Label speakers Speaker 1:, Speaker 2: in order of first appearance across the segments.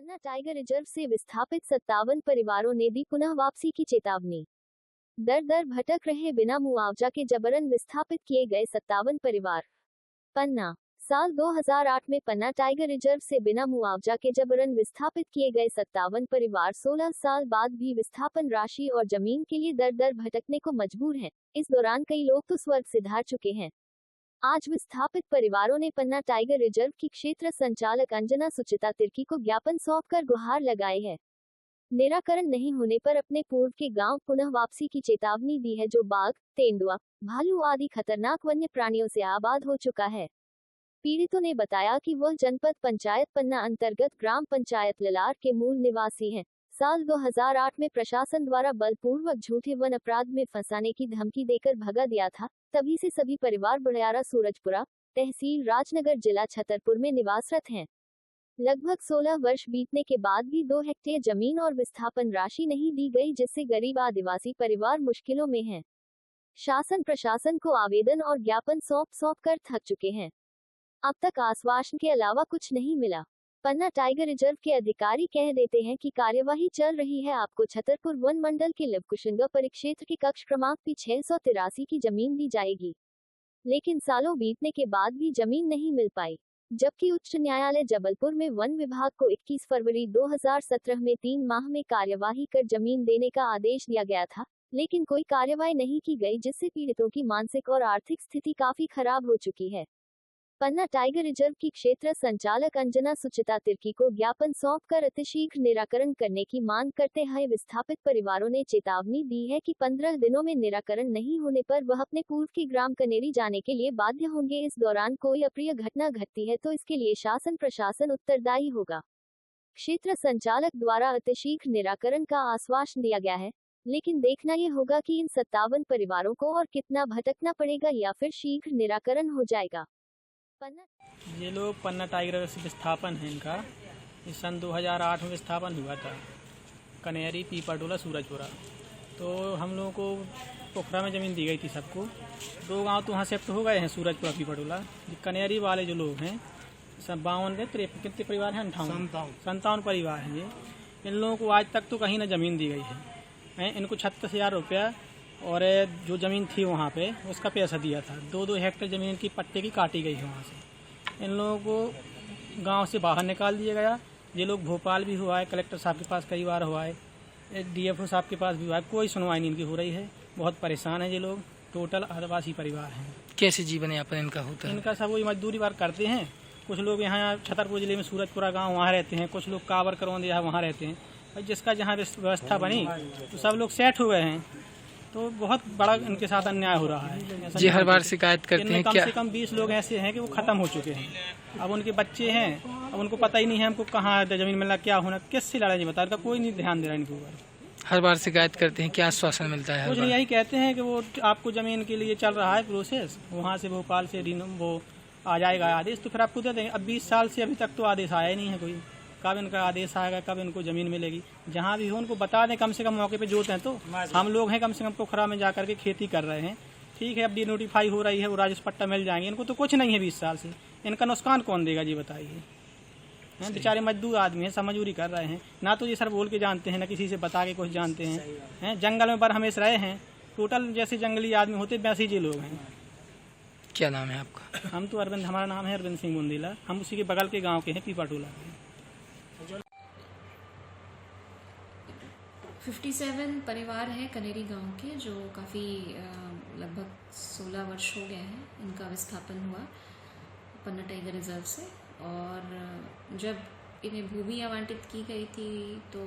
Speaker 1: पन्ना tiger reserve से विस्थापित 57 परिवारों ने दी पुनः वापसी की चेतावनी। दर दर भटक रहे बिना मुआवजा के जबरन विस्थापित किए गए 57 परिवार। पन्ना। साल 2008 में पन्ना टाइगर रिजर्व से बिना मुआवजा के जबरन विस्थापित किए गए 57 परिवार 16 साल बाद भी विस्थापन राशि और जमीन के लिए दर दर भटकने को मजबूर हैं। इस दौरान कई लोग तो स्वर्ग सिधार चुके हैं। आज विस्थापित परिवारों ने पन्ना टाइगर रिजर्व की क्षेत्र संचालक अंजना सुचिता तिर्की को ज्ञापन सौंपकर गुहार लगाई है। निराकरण नहीं होने पर अपने पूर्व के गांव पुनः वापसी की चेतावनी दी है, जो बाघ, तेंदुआ, भालू आदि खतरनाक वन्य प्राणियों से आबाद हो चुका है। पीड़ितों ने बताया कि वह जनपद पंचायत पन्ना अंतर्गत ग्राम पंचायत ललार के मूल निवासी हैं। साल 2008 में प्रशासन द्वारा बलपूर्वक झूठे वन अपराध में फंसाने की धमकी देकर भगा दिया था। तभी से सभी परिवार बड़यारा सूरजपुरा, तहसील राजनगर, जिला छतरपुर में निवासरत हैं। लगभग 16 वर्ष बीतने के बाद भी 2 हेक्टेयर जमीन और विस्थापन राशि नहीं दी गई, जिससे गरीब आदिवासी परिवार मुश्किलों में हैं। शासन प्रशासन को आवेदन और ज्ञापन सौंप कर थक चुके हैं। अब तक आश्वासन के अलावा कुछ नहीं मिला। पन्ना टाइगर रिजर्व के अधिकारी कह देते हैं कि कार्यवाही चल रही है, आपको छतरपुर वन मंडल के लवकुशंगा परिक्षेत्र के कक्ष क्रमांक P683 की जमीन दी जाएगी। लेकिन सालों बीतने के बाद भी जमीन नहीं मिल पाई, जबकि उच्च न्यायालय जबलपुर में वन विभाग को 21 फरवरी 2017 में 3 माह में कार्यवाही कर जमीन देने का आदेश दिया गया था, लेकिन कोई कार्यवाही नहीं की गई, जिससे पीड़ितों की मानसिक और आर्थिक स्थिति काफी खराब हो चुकी है। पन्ना टाइगर रिजर्व की क्षेत्र संचालक अंजना सुचिता तिर्की को ज्ञापन सौंपकर अतिशीघ्र निराकरण करने की मांग करते हुए विस्थापित परिवारों ने चेतावनी दी है कि 15 दिनों में निराकरण नहीं होने पर वह अपने पूर्व के ग्राम कनेरी जाने के लिए बाध्य होंगे। इस दौरान कोई अप्रिय घटना घटती है तो इसके लिए शासन प्रशासन उत्तरदायी होगा। क्षेत्र संचालक द्वारा अतिशीघ्र निराकरण का आश्वासन दिया गया है, लेकिन देखना ये होगा कि इन 57 परिवारों को और कितना भटकना पड़ेगा या फिर शीघ्र निराकरण हो जाएगा।
Speaker 2: ये लोग पन्ना टाइगर से विस्थापन है इनका। इस सन 2008 में विस्थापन हुआ था, कनेरी, पीपरटोला, सूरजपुरा। तो हम लोगों को पोखरा में ज़मीन दी गई थी सबको। 2 गांव तो वहाँ शिफ्ट हो गए हैं, सूरजपुरा, पीपरटोला। कनेरी वाले जो लोग हैं सब 52 के कितने परिवार हैं, 57 परिवार हैं। ये इन लोगों को आज तक तो कहीं ना ज़मीन दी गई है। इनको 36,000 रुपया और जो ज़मीन थी वहाँ पे उसका पैसा दिया था। 2-2 हेक्टेयर ज़मीन की पट्टे की काटी गई है वहाँ से। इन लोगों को गांव से बाहर निकाल दिया गया। ये लोग भोपाल भी हुआ है, कलेक्टर साहब के पास कई बार हुआ है, DFO साहब के पास भी हुआ है, कोई सुनवाई नहीं इनकी हो रही है। बहुत परेशान है ये लोग। टोटल आदिवासी परिवार हैं।
Speaker 3: कैसे जीवन यापन इनका होता है?
Speaker 2: इनका सब वही मजदूरी बार करते हैं। कुछ लोग यहाँ छतरपुर जिले में सूरजपुरा गाँव वहाँ रहते हैं, कुछ लोग कावर करौंदिया वहाँ रहते हैं। और जिसका जहाँ व्यवस्था बनी तो सब लोग सेट हो गए हैं। तो बहुत बड़ा इनके साथ अन्याय हो रहा है।
Speaker 3: जी, हर बार शिकायत करते हैं।
Speaker 2: कम से कम 20 लोग ऐसे हैं कि वो खत्म हो चुके हैं। अब उनके बच्चे हैं, अब उनको पता ही नहीं है हमको कहाँ जमीन मिलना, क्या होना, किससे लड़ाई बता रहा, कोई नहीं ध्यान दे रहा इनके ऊपर।
Speaker 3: हर बार शिकायत करते हैं, क्या आश्वासन मिलता है?
Speaker 2: कुछ नहीं, यही कहते हैं कि वो आपको जमीन के लिए चल रहा है प्रोसेस, वहाँ से भोपाल से वो आ जाएगा आदेश, तो फिर आपको दे देंगे। अब 20 साल से अभी तक तो आदेश आया ही नहीं है कोई। कब इनका आदेश आएगा, कब इनको जमीन मिलेगी? जहाँ भी हो उनको बता दें, कम से कम मौके पे जोते हैं। तो हम लोग हैं कम से कम पोखरा में जा करके खेती कर रहे हैं। ठीक है, अब नोटिफाई हो रही है, वो राजस्व पट्टा मिल जाएंगे। इनको तो कुछ नहीं है 20 साल से। इनका नुकसान कौन देगा जी, बताइए? बेचारे मजदूर आदमी हैं, सब मजदूरी कर रहे हैं। ना तो ये सर बोल के जानते हैं, ना किसी से बता के कुछ जानते हैं। जंगल में बर हमेशा रहे हैं। टोटल जैसे जंगली आदमी होते वैसे ही लोग हैं।
Speaker 3: क्या नाम है आपका?
Speaker 2: हम तो अरविंद, हमारा नाम है अरविंद सिंह बुंदीला। हम उसी के बगल के गाँव के हैं, पीपरटोला।
Speaker 4: 57 परिवार हैं कनेरी गांव के, जो काफ़ी लगभग 16 वर्ष हो गए हैं इनका विस्थापन हुआ पन्ना टाइगर रिजर्व से। और जब इन्हें भूमि आवंटित की गई थी तो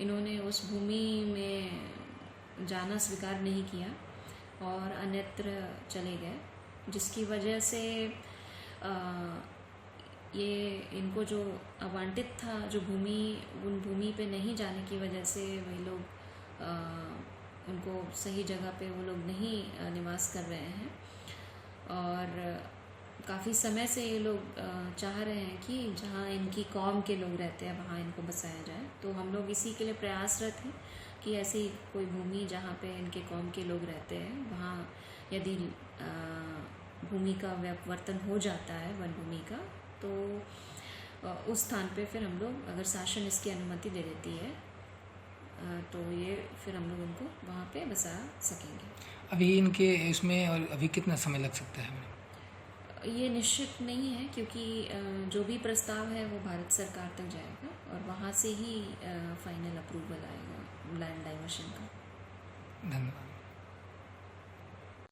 Speaker 4: इन्होंने उस भूमि में जाना स्वीकार नहीं किया और अन्यत्र चले गए, जिसकी वजह से ये इनको जो आवंटित था जो भूमि, उन भूमि पे नहीं जाने की वजह से वही लोग उनको सही जगह पे वो लोग नहीं निवास कर रहे हैं। और काफ़ी समय से ये लोग चाह रहे हैं कि जहाँ इनकी कौम के लोग रहते हैं वहाँ इनको बसाया जाए। तो हम लोग इसी के लिए प्रयासरत हैं कि ऐसी कोई भूमि जहाँ पे इनके कौम के लोग रहते हैं, वहाँ यदि भूमि का व्यापवर्तन हो जाता है वन भूमि का, तो उस स्थान पे फिर हम लोग, अगर शासन इसकी अनुमति दे देती है तो ये फिर हम लोग उनको वहाँ पे बसा सकेंगे।
Speaker 3: अभी इनके इसमें और अभी कितना समय लग सकता है?
Speaker 4: ये निश्चित नहीं है, क्योंकि जो भी प्रस्ताव है वो भारत सरकार तक जाएगा और वहाँ से ही फाइनल अप्रूवल आएगा लैंड डाइवर्शन का।
Speaker 3: धन्यवाद।